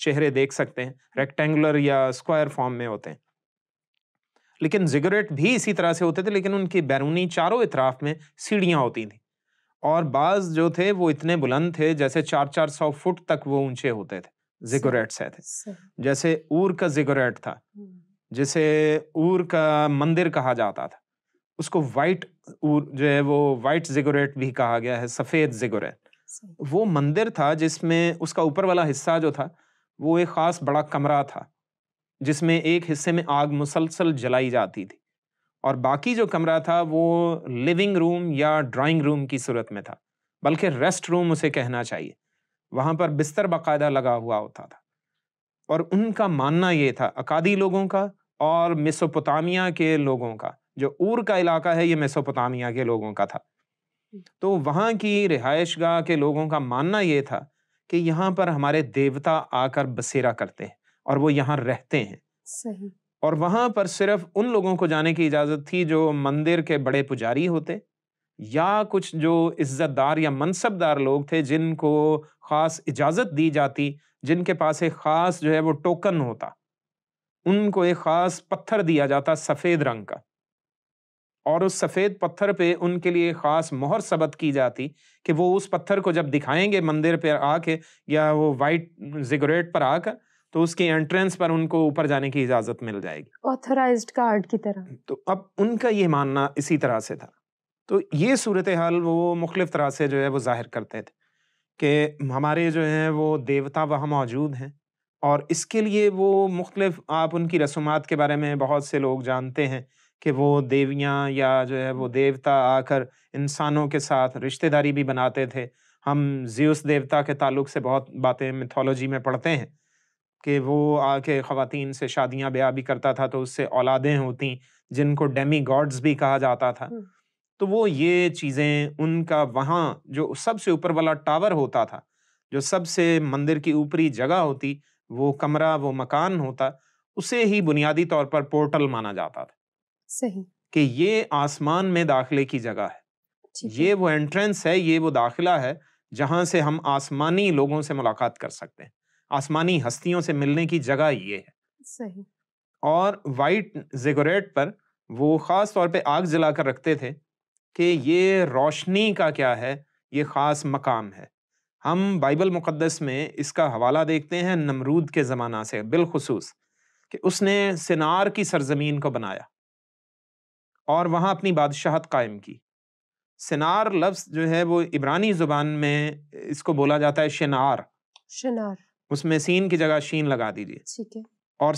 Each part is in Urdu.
چہرے دیکھ سکتے ہیں، ریکٹینگولر یا اسکوائر فارم میں ہوتے ہیں. لیکن زگوریٹ بھی اسی طرح سے ہوتے تھے، لیکن ان کی بیرونی چاروں اطراف میں سیڑھیاں ہوتی تھیں، اور بعض جو تھے وہ اتنے بلند تھے جیسے 400 فٹ تک وہ اونچے ہوتے تھے. زگوریٹ سے تھے، جیسے اور کا زگوریٹ تھا، جسے اور کا مندر کہا جاتا تھا، اس کو وائٹ اور جو ہے وہ وائٹ زگوریٹ بھی کہا گیا ہے، سفید زگوریٹ. وہ مندر تھا جس میں اس کا اوپر والا حصہ جو تھا وہ ایک خاص بڑا کمرہ تھا، جس میں ایک حصے میں آگ مسلسل جلائی جاتی تھی، اور باقی جو کمرہ تھا وہ لیونگ روم یا ڈرائنگ روم کی صورت میں تھا، بلکہ ریسٹ روم اسے کہنا چاہیے. وہاں پر بستر باقاعدہ لگا ہوا ہوتا تھا. اور ان کا ماننا یہ تھا، اکادی لوگوں کا اور میسوپوٹامیہ کے لوگوں کا، جو اور کا علاقہ ہے یہ میسوپوٹامیہ کے لوگوں کا تھا، تو وہاں کی رہائش گاہ کے لوگوں کا ماننا یہ تھا کہ یہاں پر ہمارے دیوتا آ کر بسیرا کرتے ہیں اور وہ یہاں رہتے ہیں. صحیح. اور وہاں پر صرف ان لوگوں کو جانے کی اجازت تھی جو مندر کے بڑے پجاری ہوتے، یا کچھ جو عزت دار یا منصب دار لوگ تھے جن کو خاص اجازت دی جاتی، جن کے پاس ایک خاص جو ہے وہ ٹوکن ہوتا، ان کو ایک خاص پتھر دیا جاتا سفید رنگ کا، اور اس سفید پتھر پہ ان کے لیے خاص مہر ثبت کی جاتی کہ وہ اس پتھر کو جب دکھائیں گے مندر پہ آ کے یا وہ وائٹ زگوریٹ پر آ کر، تو اس کی انٹرنس پر ان کو اوپر جانے کی اجازت مل جائے گی، آتھورائزڈ کارڈ کی طرح. تو اب ان کا یہ ماننا اسی طرح سے تھا. تو یہ صورتحال وہ مختلف طرح سے جو ہے وہ ظاہر کرتے تھے کہ ہمارے جو ہیں وہ دیوتا وہاں موجود ہیں، اور اس کے لیے وہ مختلف، آپ ان کی رسومات کے بارے میں بہت سے لوگ جانتے ہیں کہ وہ دیویاں یا جو ہے وہ دیوتا آ کر انسانوں کے ساتھ رشتہ داری بھی بناتے تھے. ہم زیوس دیوتا کے تعلق سے بہت باتیں میتھولوجی میں پڑھتے ہیں کہ وہ آ کے خواتین سے شادیاں بیاہ بھی کرتا تھا، تو اس سے اولادیں ہوتیں جن کو ڈیمی گاڈز بھی کہا جاتا تھا. تو وہ یہ چیزیں ان کا وہاں جو سب سے اوپر والا ٹاور ہوتا تھا، جو سب سے مندر کی اوپری جگہ ہوتی، وہ کمرہ، وہ مکان ہوتا، اسے ہی بنیادی طور پر پورٹل مانا جاتا تھا. صحیح. کہ یہ آسمان میں داخلے کی جگہ ہے، یہ وہ انٹرنس ہے، یہ وہ داخلہ ہے جہاں سے ہم آسمانی لوگوں سے ملاقات کر سکتے ہیں، آسمانی ہستیوں سے ملنے کی جگہ یہ ہے. صحیح. اور وائٹ زگوریٹ پر وہ خاص طور پہ آگ جلا کر رکھتے تھے کہ یہ روشنی کا کیا ہے، یہ خاص مقام ہے. ہم بائبل مقدس میں اس کا حوالہ دیکھتے ہیں نمرود کے زمانہ سے بالخصوص، کہ اس نے سنار کی سرزمین کو بنایا اور وہاں اپنی بادشاہت قائم کی. سنار لفظ جو ہے وہ عبرانی زبان میں اس کو بولا جاتا ہے شنار، اس میں سین کی جگہ شین لگا دیجیے. ٹھیک ہے. اور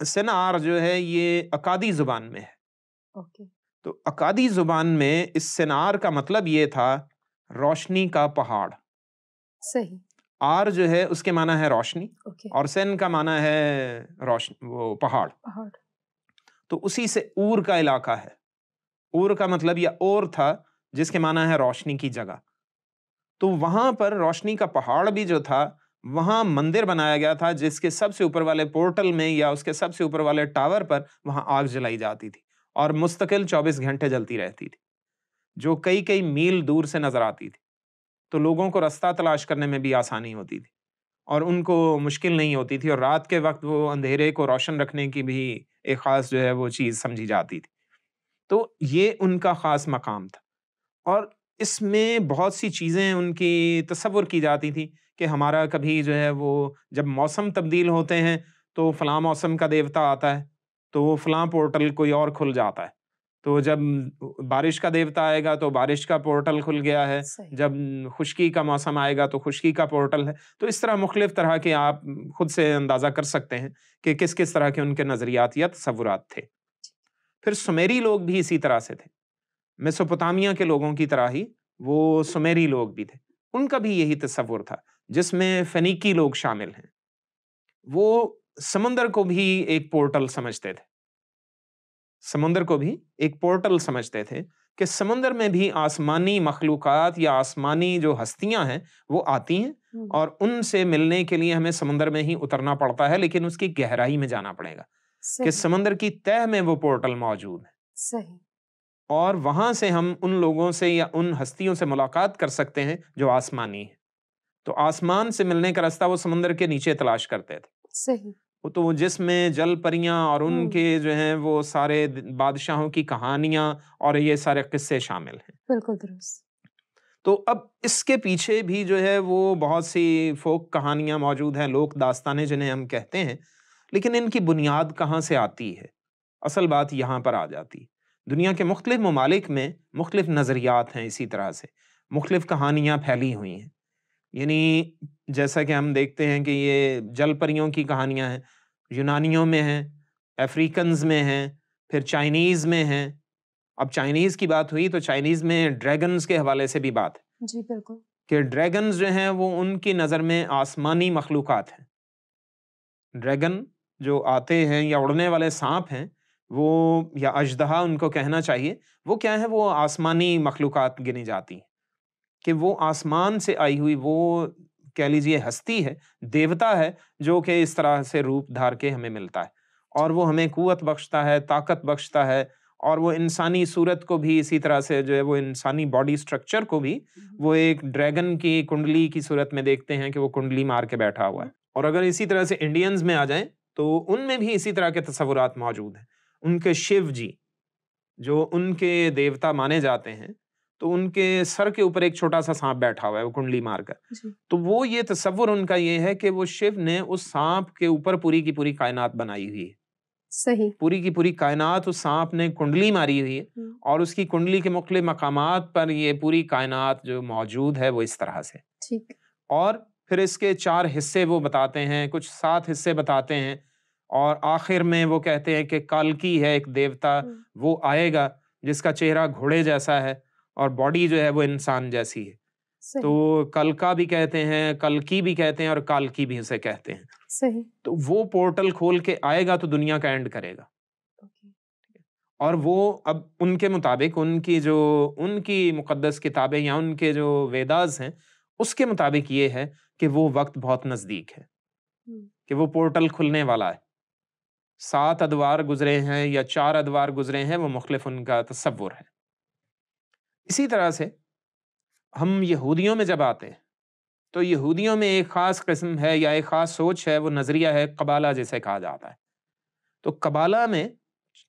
سنار جو ہے یہ اکادی زبان میں ہے. تو اکادی زبان میں اس سنار کا مطلب یہ تھا روشنی کا پہاڑ. صحیح. آر جو ہے اس کے معنی ہے روشنی، اور سن کا معنی ہے وہ پہاڑ. تو اسی سے اور کا علاقہ ہے. اور کا مطلب یہ اور تھا جس کے معنی ہے روشنی کی جگہ. تو وہاں پر روشنی کا پہاڑ بھی جو تھا، وہاں مندر بنایا گیا تھا جس کے سب سے اوپر والے پورٹل میں یا اس کے سب سے اوپر والے ٹاور پر وہاں آگ جلائی جاتی تھی، اور مستقل 24 گھنٹے جلتی رہتی تھی، جو کئی کئی میل دور سے نظر آتی تھی. تو لوگوں کو رستہ تلاش کرنے میں بھی آسانی ہوتی تھی، اور ان کو مشکل نہیں ہوتی تھی، اور رات کے وقت وہ اندھیرے کو روشن رکھنے کی بھی ایک خاص جو ہے وہ چیز سمجھی جاتی تھی. تو یہ ان کا خاص مقام تھا. اور اس میں بہت سی چیزیں ان کی تصور کی جاتی تھی کہ ہمارا کبھی جو ہے وہ جب موسم تبدیل ہوتے ہیں تو فلاں موسم کا دیوتا آتا ہے تو وہ فلاں پورٹل کوئی اور کھل جاتا ہے. تو جب بارش کا دیوتا آئے گا تو بارش کا پورٹل کھل گیا ہے، جب خشکی کا موسم آئے گا تو خشکی کا پورٹل ہے. تو اس طرح مختلف طرح کے آپ خود سے اندازہ کر سکتے ہیں کہ کس کس طرح کے ان کے نظریات یا تصورات تھے. پھر سمیری لوگ بھی اسی طرح سے تھے، میسوپوٹامیہ کے لوگوں کی طرح ہی وہ سمیری لوگ بھی تھے. ان کا بھی یہی تصور تھا، جس میں فینیکی لوگ شامل ہیں. وہ سمندر کو بھی ایک پورٹل سمجھتے تھے، سمندر کو بھی ایک پورٹل سمجھتے تھے کہ سمندر میں بھی آسمانی مخلوقات یا آسمانی جو ہستیاں ہیں وہ آتی ہیں، اور ان سے ملنے کے لیے ہمیں سمندر میں ہی اترنا پڑتا ہے، لیکن اس کی گہرائی میں جانا پڑے گا کہ سمندر کی تہہ میں وہ پورٹل موجود ہے. صحیح. اور وہاں سے ہم ان لوگوں سے یا ان ہستیوں سے ملاقات کر سکتے ہیں جو آسمانی ہیں. تو آسمان سے ملنے کا راستہ وہ سمندر کے نیچے تلاش کرتے تھے. صحیح. تو جس میں جل پریاں اور ان کے جو ہیں وہ سارے بادشاہوں کی کہانیاں اور یہ سارے قصے شامل ہیں. بالکل درست. تو اب اس کے پیچھے بھی جو ہے وہ بہت سی فوک کہانیاں موجود ہیں، لوک داستانیں جنہیں ہم کہتے ہیں. لیکن ان کی بنیاد کہاں سے آتی ہے؟ اصل بات یہاں پر آ جاتی. دنیا کے مختلف ممالک میں مختلف نظریات ہیں، اسی طرح سے مختلف کہانیاں پھیلی ہوئی ہیں. یعنی جیسا کہ ہم دیکھتے ہیں کہ یہ جل پریوں کی کہانیاں ہیں، یونانیوں میں ہیں، افریکنز میں ہیں، پھر چائنیز میں ہیں. اب چائنیز کی بات ہوئی تو چائنیز میں ڈریگنز کے حوالے سے بھی بات ہے. جی بالکل. کہ ڈریگنز جو ہیں وہ ان کی نظر میں آسمانی مخلوقات ہیں. ڈریگن جو آتے ہیں یا اڑنے والے سانپ ہیں وہ، یا اژدہا ان کو کہنا چاہیے، وہ کیا ہے؟ وہ آسمانی مخلوقات گنی جاتی ہیں کہ وہ آسمان سے آئی ہوئی، وہ کہہ لیجیے ہستی ہے، دیوتا ہے، جو کہ اس طرح سے روپ دھار کے ہمیں ملتا ہے اور وہ ہمیں قوت بخشتا ہے، طاقت بخشتا ہے، اور وہ انسانی صورت کو بھی اسی طرح سے جو ہے وہ انسانی باڈی سٹرکچر کو بھی وہ ایک ڈریگن کی کنڈلی کی صورت میں دیکھتے ہیں کہ وہ کنڈلی مار کے بیٹھا ہوا ہے. اور اگر اسی طرح سے انڈینز میں آ جائیں تو ان میں بھی اسی طرح کے تصورات موجود ہیں. ان کے شیو جی جو ان کے دیوتا مانے جاتے ہیں، تو ان کے سر کے اوپر ایک چھوٹا سا سانپ بیٹھا ہوا ہے وہ کنڈلی مار کر. تو وہ یہ تصور ان کا یہ ہے کہ وہ شیو نے اس سانپ کے اوپر پوری کی پوری کائنات بنائی ہوئی ہے. صحیح. پوری کی پوری کائنات اس سانپ نے کنڈلی ماری ہوئی ہے، اور اس کی کنڈلی کے مختلف مقامات پر یہ پوری کائنات جو موجود ہے وہ اس طرح سے. ٹھیک. اور پھر اس کے 4 حصے وہ بتاتے ہیں، کچھ 7 حصے بتاتے ہیں، اور آخر میں وہ کہتے ہیں کہ کالکی ہے ایک دیوتا، وہ آئے گا جس کا چہرہ گھوڑے جیسا ہے اور باڈی جو ہے وہ انسان جیسی ہے. تو کلکا بھی کہتے ہیں، کلکی بھی کہتے ہیں، اور کالکی بھی اسے کہتے ہیں. صحیح. تو وہ پورٹل کھول کے آئے گا تو دنیا کا اینڈ کرے گا. اور وہ اب ان کے مطابق ان کی مقدس کتابیں یا ان کے جو ویداز ہیں اس کے مطابق یہ ہے کہ وہ وقت بہت نزدیک ہے، کہ وہ پورٹل کھلنے والا ہے. 7 ادوار گزرے ہیں یا 4 ادوار گزرے ہیں، وہ مختلف ان کا تصور ہے. اسی طرح سے ہم یہودیوں میں جب آتے ہیں تو یہودیوں میں ایک خاص قسم ہے یا ایک خاص سوچ ہے، وہ نظریہ ہے قبالہ جسے کہا جاتا ہے. تو قبالہ میں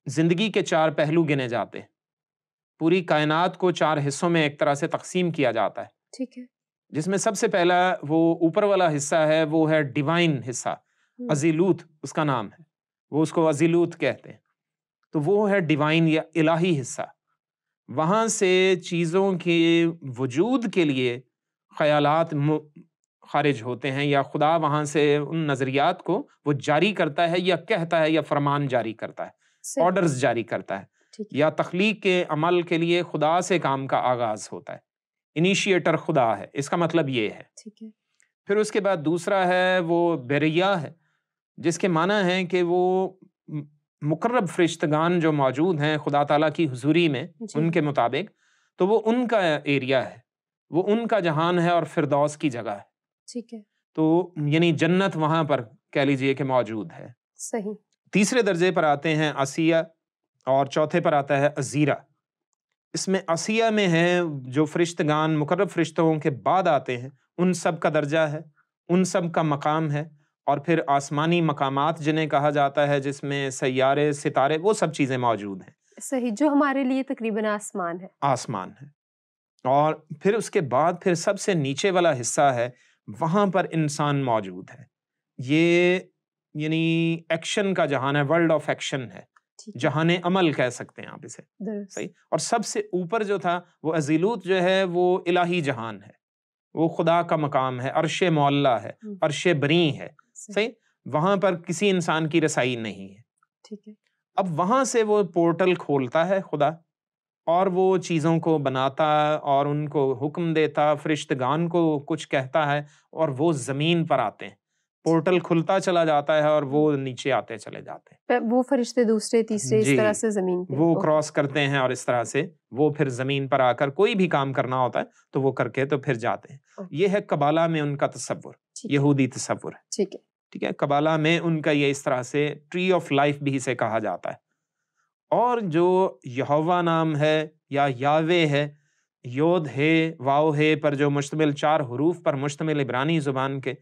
زندگی کے 4 پہلو گنے جاتے ہیں. پوری کائنات کو 4 حصوں میں ایک طرح سے تقسیم کیا جاتا ہے. ٹھیک ہے. جس میں سب سے پہلا وہ اوپر والا حصہ ہے، وہ ہے ڈیوائن حصہ، ازیلوت اس کا نام ہے، وہ اس کو ازیلوت کہتے ہیں. تو وہ ہے ڈیوائن یا الہی حصہ. وہاں سے چیزوں کے وجود کے لیے خیالات خارج ہوتے ہیں، یا خدا وہاں سے ان نظریات کو وہ جاری کرتا ہے، یا کہتا ہے، یا فرمان جاری کرتا ہے، آرڈرز جاری کرتا ہے، یا تخلیق کے عمل کے لیے خدا سے کام کا آغاز ہوتا ہے. انیشیٹر خدا ہے، اس کا مطلب یہ ہے. ٹھیک ہے. پھر اس کے بعد دوسرا ہے وہ بیریہ ہے، جس کے معنی ہے کہ وہ مقرب فرشتگان جو موجود ہیں خدا تعالیٰ کی حضوری میں ان کے مطابق، تو وہ ان کا ایریا ہے، وہ ان کا جہان ہے اور فردوس کی جگہ ہے. ٹھیک ہے. تو یعنی جنت وہاں پر کہہ لیجئے کہ موجود ہے. صحیح. تیسرے درجے پر آتے ہیں عصیہ، اور چوتھے پر آتا ہے عزیرہ. اس میں عصیہ میں ہے جو فرشتگان مقرب فرشتوں کے بعد آتے ہیں، ان سب کا درجہ ہے، ان سب کا مقام ہے. اور پھر آسمانی مقامات جنہیں کہا جاتا ہے، جس میں سیارے، ستارے، وہ سب چیزیں موجود ہیں. صحیح. جو ہمارے لیے تقریباً آسمان ہے. آسمان ہے. اور پھر اس کے بعد پھر سب سے نیچے والا حصہ ہے، وہاں پر انسان موجود ہے. یہ یعنی ایکشن کا جہان ہے، ورلڈ آف ایکشن ہے، جہان عمل کہہ سکتے ہیں آپ اسے. صحیح. اور سب سے اوپر جو تھا وہ ازیلوت جو ہے، وہ الہی جہان ہے، وہ خدا کا مقام ہے، عرش معلیٰ ہے، عرش بری ہے. صحیح. وہاں پر کسی انسان کی رسائی نہیں ہے. ٹھیک ہے. اب وہاں سے وہ پورٹل کھولتا ہے خدا، اور وہ چیزوں کو بناتا اور ان کو حکم دیتا، فرشتگان کو کچھ کہتا ہے، اور وہ زمین پر آتے ہیں. پورٹل کھلتا چلا جاتا ہے اور وہ نیچے آتے چلے جاتے ہیں. وہ فرشتے دوسرے تیسرے اس طرح سے زمین پہ وہ کراس کرتے ہیں، اور اس طرح سے وہ پھر زمین پر آ کر کوئی بھی کام کرنا ہوتا ہے تو وہ کر کے تو پھر جاتے ہیں. یہ ہے قبالہ میں ان کا تصور، یہودی تصور ہے. ٹھیک ہے. ٹھیک ہے. قبالہ میں ان کا یہ اس طرح سے ٹری آف لائف بھی اسے کہا جاتا ہے. اور جو یہوہ نام ہے یا یاوے ہے، یود ہے واو ہے پر جو مشتمل 4 حروف پر مشتمل عبرانی زبان کے،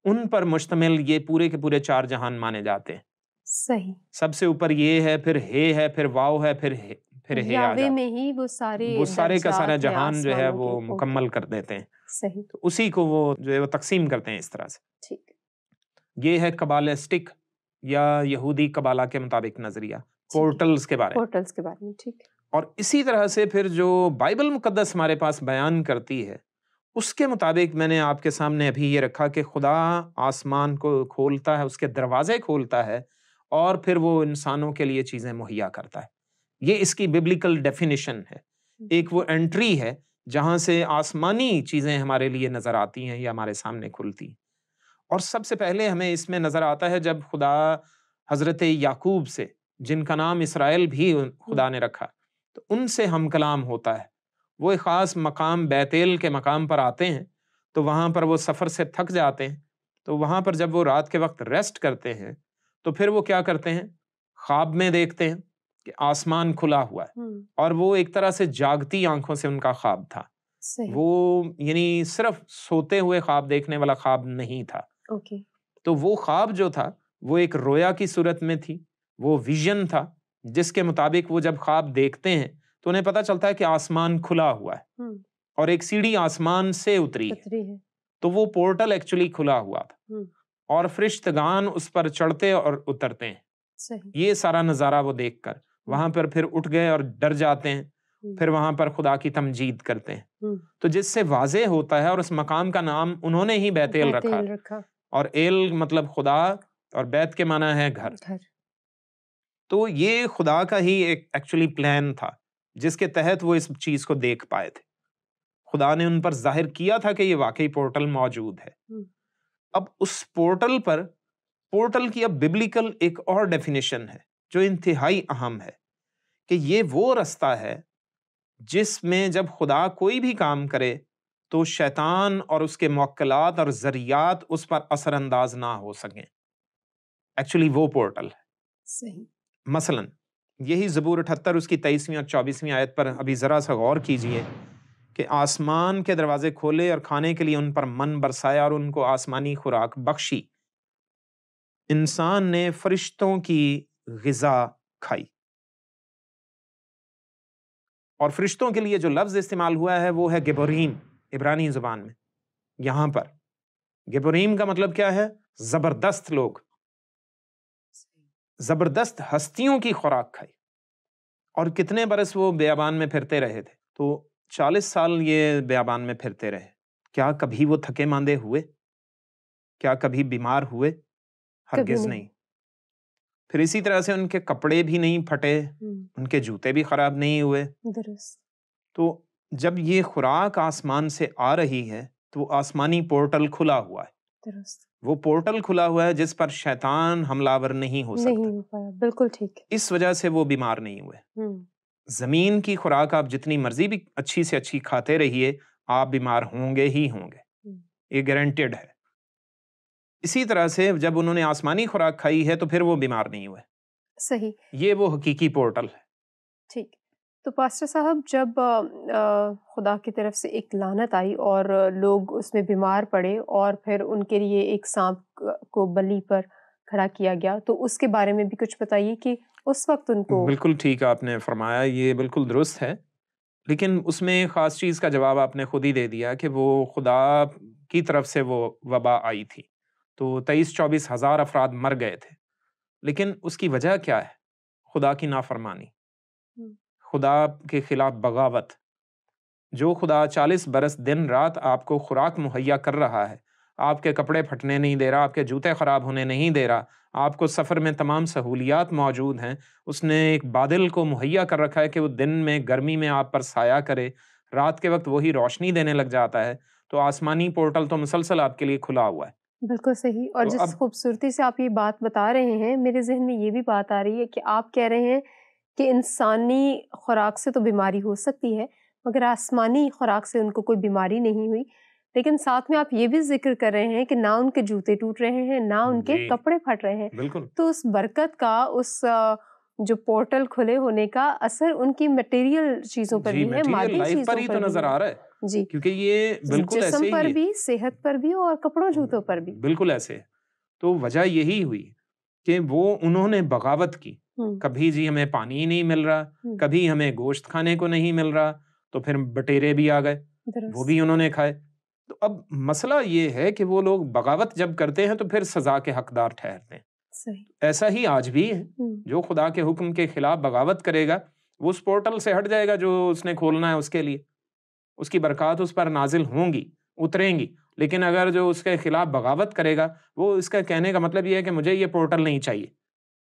ان پر مشتمل یہ پورے کے پورے 4 جہان مانے جاتے ہیں۔ صحیح۔ سب سے اوپر یہ ہے، پھر ہے، پھر واو ہے، پھر ہے آ یاوے جاتا میں ہی وہ سارے وہ سارے کا سارا درجات ہیں جہان جو ہے آسمانوں وہ کے۔ مکمل کر دیتے ہیں۔ صحیح، تو اسی کو وہ جو ہے وہ تقسیم کرتے ہیں اس طرح سے۔ ٹھیک، یہ ہے قبالسٹک یا یہودی قبالہ کے مطابق نظریہ پورٹلز کے بارے میں۔ پورٹلز کے بارے میں، ٹھیک۔ اور اسی طرح سے پھر جو بائبل مقدس ہمارے پاس بیان کرتی ہے، اس کے مطابق میں نے آپ کے سامنے ابھی یہ رکھا کہ خدا آسمان کو کھولتا ہے، اس کے دروازے کھولتا ہے، اور پھر وہ انسانوں کے لیے چیزیں مہیا کرتا ہے۔ یہ اس کی ببلیکل ڈیفینیشن ہے۔ ایک وہ انٹری ہے جہاں سے آسمانی چیزیں ہمارے لیے نظر آتی ہیں یا ہمارے سامنے کھلتی ہیں۔ اور سب سے پہلے ہمیں اس میں نظر آتا ہے جب خدا حضرت یعقوب سے، جن کا نام اسرائیل بھی خدا نے رکھا، تو ان سے ہم کلام ہوتا ہے۔ وہ ایک خاص مقام بیتیل کے مقام پر آتے ہیں، تو وہاں پر وہ سفر سے تھک جاتے ہیں، تو وہاں پر جب وہ رات کے وقت ریسٹ کرتے ہیں تو پھر وہ کیا کرتے ہیں، خواب میں دیکھتے ہیں کہ آسمان کھلا ہوا ہے، اور وہ ایک طرح سے جاگتی آنکھوں سے ان کا خواب تھا۔ وہ یعنی صرف سوتے ہوئے خواب دیکھنے والا خواب نہیں تھا۔ تو وہ خواب جو تھا وہ ایک رویا کی صورت میں تھی، وہ ویژن تھا جس کے مطابق وہ جب خواب دیکھتے ہیں تو انہیں پتہ چلتا ہے کہ آسمان کھلا ہوا ہے اور ایک سیڑھی آسمان سے اتری ہے۔ تو وہ پورٹل ایکچولی کھلا ہوا تھا اور فرشتگان اس پر چڑھتے اور اترتے ہیں۔ یہ سارا نظارہ وہ دیکھ کر وہاں پر پھر اٹھ گئے اور ڈر جاتے ہیں، پھر وہاں پر خدا کی تمجید کرتے ہیں۔ تو جس سے واضح ہوتا ہے، اور اس مقام کا نام انہوں نے ہی بیتیل رکھا، اور ایل مطلب خدا اور بیت کے معنی ہے گھر۔ تو یہ خدا کا ہی ایک ایکچولی پلان تھا جس کے تحت وہ اس چیز کو دیکھ پائے تھے۔ خدا نے ان پر ظاہر کیا تھا کہ یہ واقعی پورٹل موجود ہے۔ اب اس پورٹل کی اب ببلیکل ایک اور ڈیفینیشن ہے جو انتہائی اہم ہے، کہ یہ وہ رستہ ہے جس میں جب خدا کوئی بھی کام کرے تو شیطان اور اس کے موکلات اور ذریات اس پر اثر انداز نہ ہو سکیں۔ ایکچولی وہ پورٹل ہے۔ صحیح۔ مثلا یہی زبور 78 اس کی 23ویں اور 24ویں آیت پر ابھی ذرا سا غور کیجئے کہ آسمان کے دروازے کھولے اور کھانے کے لیے ان پر من برسایا اور ان کو آسمانی خوراک بخشی۔ انسان نے فرشتوں کی غذا کھائی، اور فرشتوں کے لیے جو لفظ استعمال ہوا ہے وہ ہے گبوریم عبرانی زبان میں۔ یہاں پر گبوریم کا مطلب کیا ہے؟ زبردست لوگ، زبردست ہستیوں کی خوراک کھائی۔ اور کتنے برس وہ بیابان میں پھرتے رہے تھے؟ تو 40 سال یہ بیابان میں پھرتے رہے۔ کیا کبھی وہ تھکے ماندے ہوئے؟ کیا کبھی بیمار ہوئے؟ ہرگز نہیں۔ پھر اسی طرح سے ان کے کپڑے بھی نہیں پھٹے، ان کے جوتے بھی خراب نہیں ہوئے۔ درست۔ تو جب یہ خوراک آسمان سے آ رہی ہے تو آسمانی پورٹل کھلا ہوا ہے۔ درست۔ وہ پورٹل کھلا ہوا ہے جس پر شیطان حملہ نہیں ہو سکتا۔ نہیں ہو پایا، بالکل ٹھیک۔ اس وجہ سے وہ بیمار نہیں ہوئے۔ زمین کی خوراک آپ جتنی مرضی بھی اچھی سے اچھی کھاتے رہیے، آپ بیمار ہوں گے ہی ہوں گے، یہ گارنٹیڈ ہے۔ اسی طرح سے جب انہوں نے آسمانی خوراک کھائی ہے تو پھر وہ بیمار نہیں ہوئے۔ صحیح۔ یہ وہ حقیقی پورٹل ہے۔ ٹھیک۔ تو پاسٹر صاحب، جب خدا کی طرف سے ایک لعنت آئی اور لوگ اس میں بیمار پڑے اور پھر ان کے لیے ایک سانپ کو بلی پر کھڑا کیا گیا، تو اس کے بارے میں بھی کچھ بتائیے کہ اس وقت ان کو۔ بالکل ٹھیک آپ نے فرمایا، یہ بالکل درست ہے، لیکن اس میں خاص چیز کا جواب آپ نے خود ہی دے دیا کہ وہ خدا کی طرف سے وہ وبا آئی تھی، تو 23-24 ہزار افراد مر گئے تھے۔ لیکن اس کی وجہ کیا ہے؟ خدا کی نافرمانی، خدا کے خلاف بغاوت۔ جو خدا 40 برس دن رات آپ کو خوراک مہیا کر رہا ہے، آپ کے کپڑے پھٹنے نہیں دے رہا، آپ کے جوتے خراب ہونے نہیں دے رہا، آپ کو سفر میں تمام سہولیات موجود ہیں، اس نے ایک بادل کو مہیا کر رکھا ہے کہ وہ دن میں گرمی میں آپ پر سایہ کرے، رات کے وقت وہی روشنی دینے لگ جاتا ہے، تو آسمانی پورٹل تو مسلسل آپ کے لیے کھلا ہوا ہے۔ بالکل صحیح۔ اور جس خوبصورتی سے آپ یہ بات بتا رہے ہیں، میرے ذہن میں یہ بھی بات آ رہی ہے کہ آپ کہہ رہے ہیں کہ انسانی خوراک سے تو بیماری ہو سکتی ہے، مگر آسمانی خوراک سے ان کو کوئی بیماری نہیں ہوئی، لیکن ساتھ میں آپ یہ بھی ذکر کر رہے ہیں کہ نہ ان کے جوتے ٹوٹ رہے ہیں، نہ ان کے کپڑے پھٹ رہے ہیں۔ بالکل۔ تو اس برکت کا، اس جو پورٹل کھلے ہونے کا اثر ان کی مٹیریل چیزوں پر جی بھی ہے، میٹیریل مادی لائف پر چیزوں ہی پر تو بھی نظر ہے۔ آ رہا ہے، جی، کیونکہ یہ بالکل ایسے جسم پر ہی بھی، صحت پر بھی، اور کپڑوں جوتوں پر بھی۔ بالکل ایسے ہے۔ تو وجہ یہی ہوئی کہ وہ انہوں نے بغاوت کی، کبھی جی ہمیں پانی ہی نہیں مل رہا، کبھی ہمیں گوشت کھانے کو نہیں مل رہا، تو پھر بٹیرے بھی آ گئے، وہ بھی انہوں نے کھائے۔ تو اب مسئلہ یہ ہے کہ وہ لوگ بغاوت جب کرتے ہیں تو پھر سزا کے حقدار ٹھہرتے ہیں۔ صحیح۔ ایسا ہی آج بھی ہے، جو خدا کے حکم کے خلاف بغاوت کرے گا وہ اس پورٹل سے ہٹ جائے گا جو اس نے کھولنا ہے اس کے لیے، اس کی برکات اس پر نازل ہوں گی، اتریں گی۔ لیکن اگر جو اس کے خلاف بغاوت کرے گا، وہ اس کا کہنے کا مطلب یہ ہے کہ مجھے یہ پورٹل نہیں چاہیے۔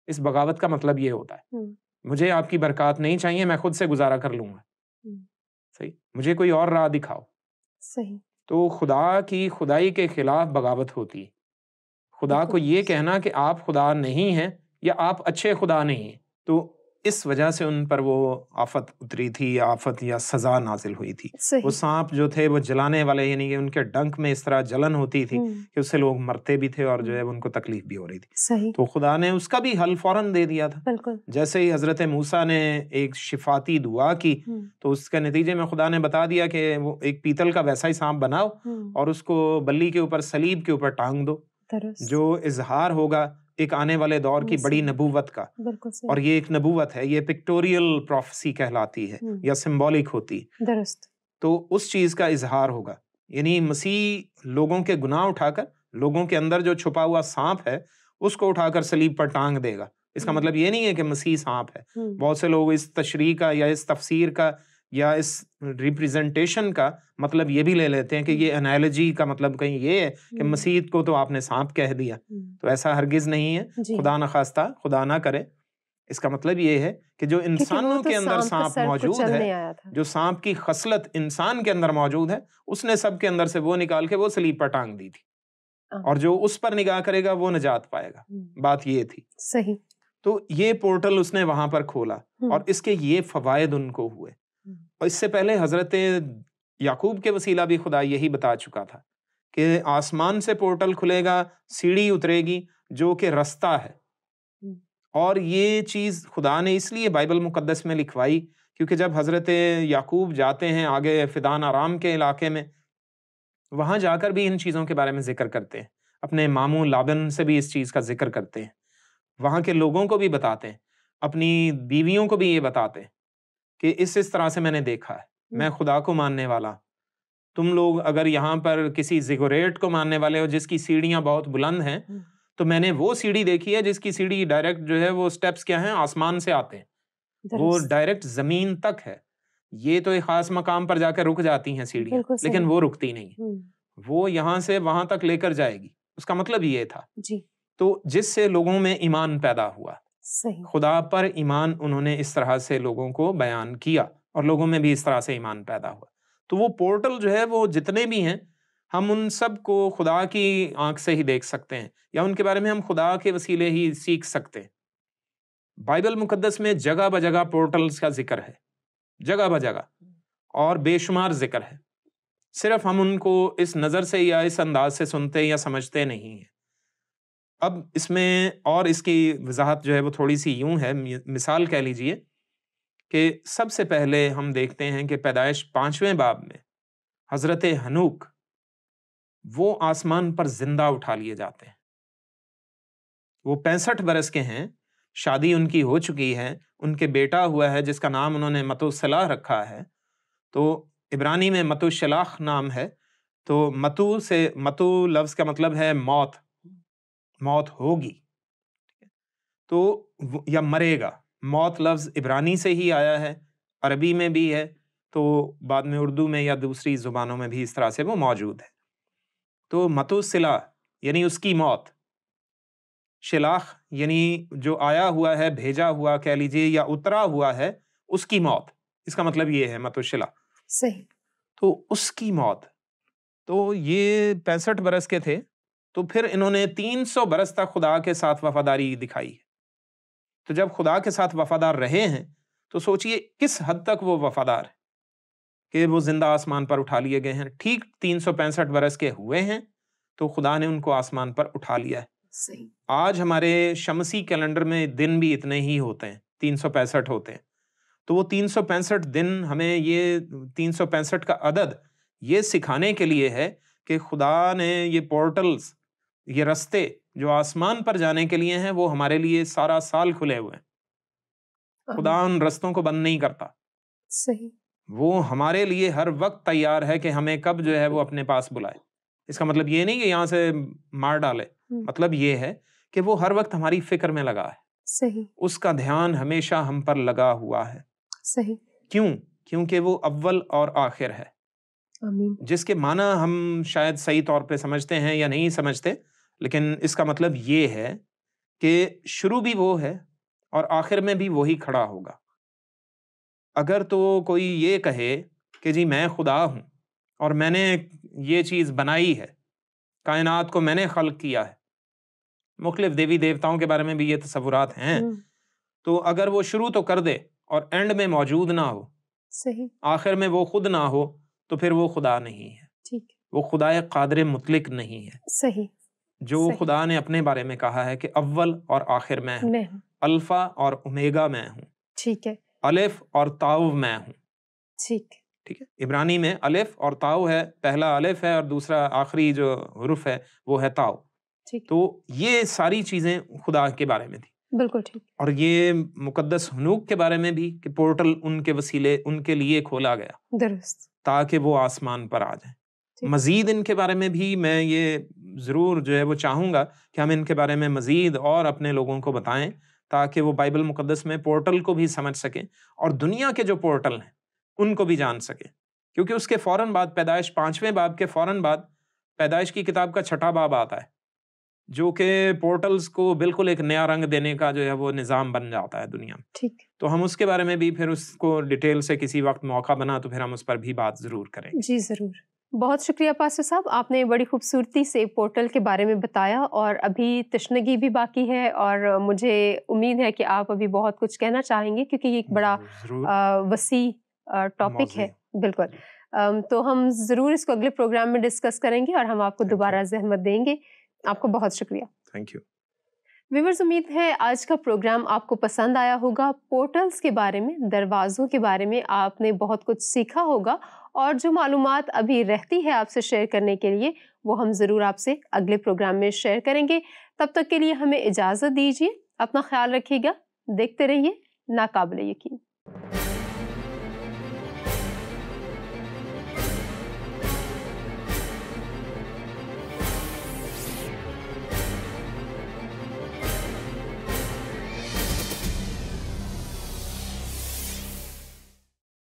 اس بغاوت کا مطلب یہ ہوتا ہے، مجھے آپ کی برکات نہیں چاہیے، میں خود سے گزارا کر لوں گا۔ صحیح، مجھے کوئی اور راہ دکھاؤ۔ صحیح۔ تو خدا کی خدائی کے خلاف بغاوت ہوتی ہے۔ خدا کو یہ کہنا کہ آپ خدا نہیں ہیں یا آپ اچھے خدا نہیں ہیں، تو اس وجہ سے ان پر وہ آفت اتری تھی، آفت یا سزا نازل ہوئی تھی۔ وہ سانپ جو تھے وہ جلانے والے، یعنی کہ ان کے ڈنک میں اس طرح جلن ہوتی تھی کہ اس سے لوگ مرتے بھی تھے اور جو ہے ان کو تکلیف بھی ہو رہی تھی۔ تو خدا نے اس کا بھی حل فوراً دے دیا تھا۔ جیسے ہی حضرت موسیٰ نے ایک شفاتی دعا کی تو اس کے نتیجے میں خدا نے بتا دیا کہ وہ ایک پیتل کا ویسا ہی سانپ بناؤ اور اس کو بلی کے اوپر، صلیب کے اوپر ٹانگ دو، جو اظہار ہوگا ایک آنے والے دور کی بڑی نبوت کا۔ اور یہ ایک نبوت ہے، یہ پکٹوریل پروفیسی کہلاتی ہے یا سمبولک ہوتی ہے۔ درست۔ تو اس چیز کا اظہار ہوگا، یعنی مسیح لوگوں کے گناہ اٹھا کر، لوگوں کے اندر جو چھپا ہوا سانپ ہے اس کو اٹھا کر صلیب پر ٹانگ دے گا۔ اس کا مطلب یہ نہیں ہے کہ مسیح سانپ ہے۔ بہت سے لوگ اس تشریح کا یا اس تفسیر کا یا اس ریپریزنٹیشن کا مطلب یہ بھی لے لیتے ہیں کہ یہ انالوجی کا مطلب کہیں یہ ہے کہ مسیح کو تو آپ نے سانپ کہہ دیا۔ تو ایسا ہرگز نہیں ہے، خدا نخواستہ، خدا نہ کرے۔ اس کا مطلب یہ ہے کہ جو انسانوں کے اندر سانپ موجود ہے، جو سانپ کی خصلت انسان کے اندر موجود ہے، اس نے سب کے اندر سے وہ نکال کے وہ صلیب پر ٹانگ دی تھی، اور جو اس پر نگاہ کرے گا وہ نجات پائے گا۔ بات یہ تھی۔ صحیح۔ تو یہ پورٹل اس نے وہاں پر کھولا اور اس کے یہ فوائد ان کو ہوئے۔ اور اس سے پہلے حضرت یعقوب کے وسیلہ بھی خدا یہی بتا چکا تھا کہ آسمان سے پورٹل کھلے گا، سیڑھی اترے گی جو کہ رستہ ہے۔ اور یہ چیز خدا نے اس لیے بائبل مقدس میں لکھوائی کیونکہ جب حضرت یعقوب جاتے ہیں آگے فدان آرام کے علاقے میں، وہاں جا کر بھی ان چیزوں کے بارے میں ذکر کرتے ہیں، اپنے ماموں لابن سے بھی اس چیز کا ذکر کرتے ہیں، وہاں کے لوگوں کو بھی بتاتے ہیں، اپنی بیویوں کو بھی یہ بتاتے ہیں کہ اس طرح سے میں نے دیکھا ہے، میں خدا کو ماننے والا۔ تم لوگ اگر یہاں پر کسی زیگوریٹ کو ماننے والے ہو جس کی سیڑھیاں بہت بلند ہیں، تو میں نے وہ سیڑھی دیکھی ہے جس کی سیڑھی ڈائریکٹ جو ہے وہ سٹیپس کیا ہیں، آسمان سے آتے ہیں، وہ ڈائریکٹ زمین تک ہے۔ یہ تو ایک خاص مقام پر جا کے رک جاتی ہیں سیڑھیاں، لیکن وہ رکتی نہیں، وہ یہاں سے وہاں تک لے کر جائے گی۔ اس کا مطلب یہ تھا تو جس سے لوگوں میں ایمان پیدا ہوا، خدا پر ایمان انہوں نے اس طرح سے لوگوں کو بیان کیا اور لوگوں میں بھی اس طرح سے ایمان پیدا ہوا۔ تو وہ پورٹل جو ہے وہ جتنے بھی ہیں، ہم ان سب کو خدا کی آنکھ سے ہی دیکھ سکتے ہیں یا ان کے بارے میں ہم خدا کے وسیلے ہی سیکھ سکتے ہیں۔ بائبل مقدس میں جگہ بجگہ پورٹلز کا ذکر ہے، جگہ بجگہ، اور بے شمار ذکر ہے، صرف ہم ان کو اس نظر سے یا اس انداز سے سنتے یا سمجھتے نہیں ہیں۔ اب اس میں اور اس کی وضاحت جو ہے وہ تھوڑی سی یوں ہے، مثال کہہ لیجئے کہ سب سے پہلے ہم دیکھتے ہیں کہ پیدائش 5ویں باب میں حضرت ہنوک وہ آسمان پر زندہ اٹھا لیے جاتے ہیں۔ وہ 65 برس کے ہیں، شادی ان کی ہو چکی ہے، ان کے بیٹا ہوا ہے جس کا نام انہوں نے متوشلاح رکھا ہے۔ تو عبرانی میں متوشلاح نام ہے، تو متو لفظ کا مطلب ہے موت، موت ہوگی تو یا مرے گا۔ موت لفظ عبرانی سے ہی آیا ہے، عربی میں بھی ہے، تو بعد میں اردو میں یا دوسری زبانوں میں بھی اس طرح سے وہ موجود ہے۔ تو متوشلاح یعنی اس کی موت، شلاخ یعنی جو آیا ہوا ہے، بھیجا ہوا کہہ لیجئے یا اترا ہوا ہے، اس کی موت، اس کا مطلب یہ ہے متوشلاح۔ صحیح۔ تو اس کی موت، تو یہ 65 برس کے تھے، تو پھر انہوں نے 300 برس تک خدا کے ساتھ وفاداری دکھائی۔ تو جب خدا کے ساتھ وفادار رہے ہیں تو سوچئے کس حد تک وہ وفادار ہے کہ وہ زندہ آسمان پر اٹھا لیے گئے ہیں۔ ٹھیک 365 برس کے ہوئے ہیں تو خدا نے ان کو آسمان پر اٹھا لیا ہے۔ صحیح۔ آج ہمارے شمسی کیلنڈر میں دن بھی اتنے ہی ہوتے ہیں، 365 ہوتے ہیں. تو وہ 365 دن ہمیں یہ 365 کا عدد یہ سکھانے کے لیے ہے کہ خدا نے یہ پورٹلز، یہ رستے جو آسمان پر جانے کے لیے ہیں وہ ہمارے لیے سارا سال کھلے ہوئے ہیں. خدا ان رستوں کو بند نہیں کرتا. صحیح. وہ ہمارے لیے ہر وقت تیار ہے کہ ہمیں کب جو ہے وہ اپنے پاس بلائے. اس کا مطلب یہ نہیں کہ یہاں سے مار ڈالے، مطلب یہ ہے کہ وہ ہر وقت ہماری فکر میں لگا ہے. صحیح. اس کا دھیان ہمیشہ ہم پر لگا ہوا ہے. صحیح. کیوں؟ کیونکہ وہ اول اور آخر ہے. آمین. جس کے معنی ہم شاید صحیح طور پہ سمجھتے ہیں یا نہیں سمجھتے، لیکن اس کا مطلب یہ ہے کہ شروع بھی وہ ہے اور آخر میں بھی وہی کھڑا ہوگا. اگر تو کوئی یہ کہے کہ جی میں خدا ہوں اور میں نے یہ چیز بنائی ہے، کائنات کو میں نے خلق کیا ہے، مختلف دیوی دیوتاؤں کے بارے میں بھی یہ تصورات ہیں، تو اگر وہ شروع تو کر دے اور اینڈ میں موجود نہ ہو، صحیح، آخر میں وہ خود نہ ہو، تو پھر وہ خدا نہیں ہے. ٹھیک، وہ خدا قادر مطلق نہیں ہے. صحیح. جو خدا نے اپنے بارے میں کہا ہے کہ اول اور آخر میں ہوں، الفا اور اومیگا میں ہوں، ٹھیک ہے، الف اور تاؤ میں ہوں. ٹھیک ٹھیک ہے. عبرانی میں الف اور تاؤ ہے، پہلا الف ہے اور دوسرا آخری جو حرف ہے وہ ہے تاؤ. تو یہ ساری چیزیں خدا کے بارے میں تھی. بالکل ٹھیک. اور یہ مقدس ہنوک کے بارے میں بھی کہ پورٹل ان کے وسیلے ان کے لیے کھولا گیا، درست، تاکہ وہ آسمان پر آ جائیں. مزید ان کے بارے میں بھی میں یہ ضرور جو ہے وہ چاہوں گا کہ ہم ان کے بارے میں مزید اور اپنے لوگوں کو بتائیں، تاکہ وہ بائبل مقدس میں پورٹل کو بھی سمجھ سکیں اور دنیا کے جو پورٹل ہیں ان کو بھی جان سکیں. کیونکہ اس کے فوراً بعد پیدائش 5ویں باب کے فوراً بعد پیدائش کی کتاب کا 6واں باب آتا ہے، جو کہ پورٹلز کو بالکل ایک نیا رنگ دینے کا جو ہے وہ نظام بن جاتا ہے دنیا میں. ٹھیک. تو ہم اس کے بارے میں بھی پھر اس کو ڈیٹیل سے کسی وقت موقع بنا تو پھر ہم اس پر بھی بات ضرور کریں. جی ضرور. بہت شکریہ پاسٹر صاحب، آپ نے بڑی خوبصورتی سے پورٹل کے بارے میں بتایا، اور ابھی تشنگی بھی باقی ہے اور مجھے امید ہے کہ آپ ابھی بہت کچھ کہنا چاہیں گے، کیونکہ یہ ایک بڑا وسیع ٹاپک ہے. بالکل. تو ہم ضرور اس کو اگلے پروگرام میں ڈسکس کریں گے اور ہم آپ کو دوبارہ زحمت دیں گے. آپ کو بہت شکریہ. Thank you. ویورز، امید ہے آج کا پروگرام آپ کو پسند آیا ہوگا. پورٹلز کے بارے میں، دروازوں کے بارے میں آپ نے بہت کچھ سیکھا ہوگا، اور جو معلومات ابھی رہتی ہے آپ سے شیئر کرنے کے لیے وہ ہم ضرور آپ سے اگلے پروگرام میں شیئر کریں گے. تب تک کے لیے ہمیں اجازت دیجیے. اپنا خیال رکھیے گا. دیکھتے رہیے ناقابل یقین.